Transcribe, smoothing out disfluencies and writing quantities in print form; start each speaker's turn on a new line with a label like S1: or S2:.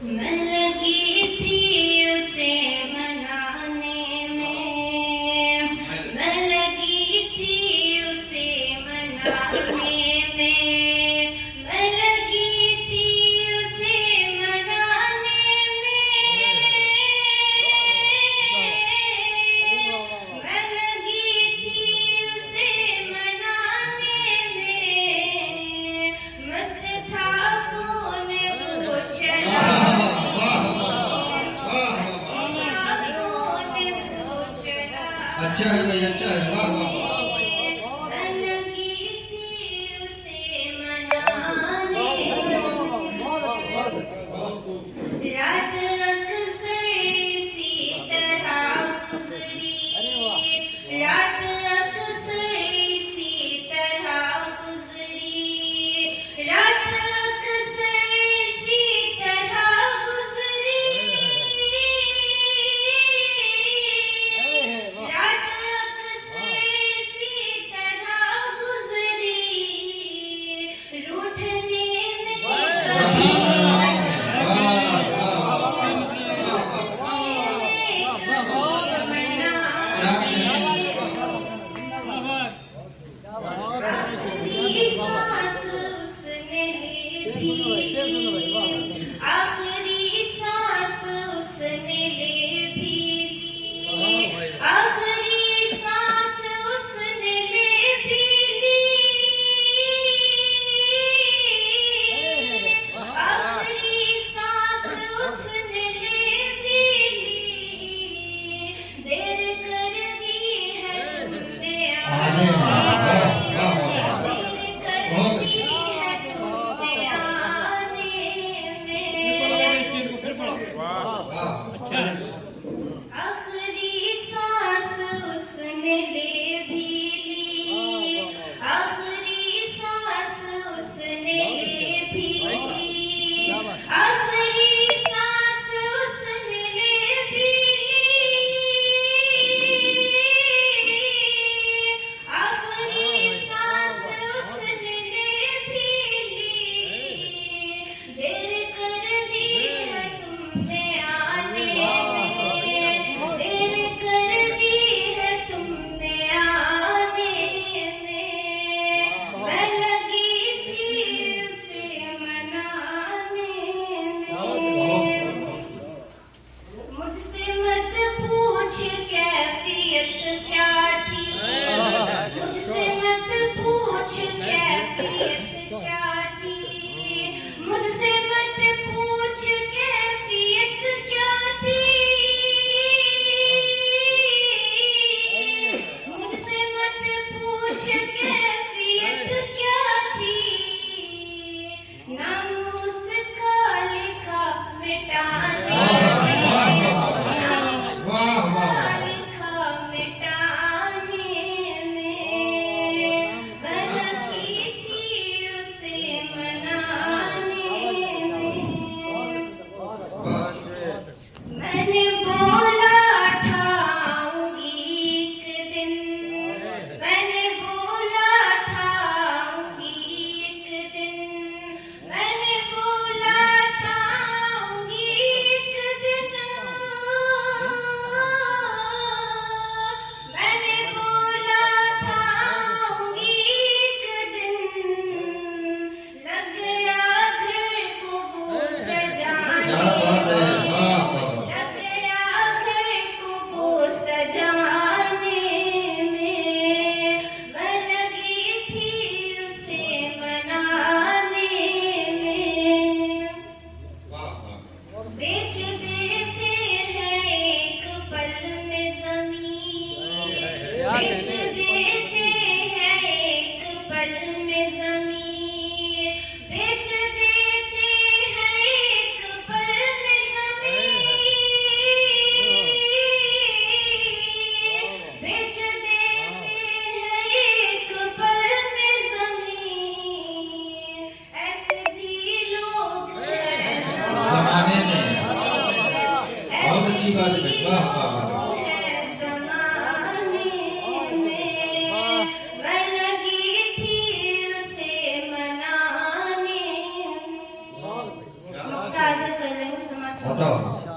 S1: मैं लगी थी उसे मनाने में, मैं लगी थी उसे मनाने में, मैं लगी थी उसे मनाने में, मैं लगी थी उसे मनाने में, मस्त था फोन वो चला।
S2: अच्छा है भाई, अच्छा है, वाह वाह।
S1: मैं लगी थी उसे मनाने, रात अक्सर इसी तरह गुजरी, रात अक्सर इसी तरह गुजरी, रात अक्सर इसी तरह गुजरी, रात अक्सर
S2: बताओ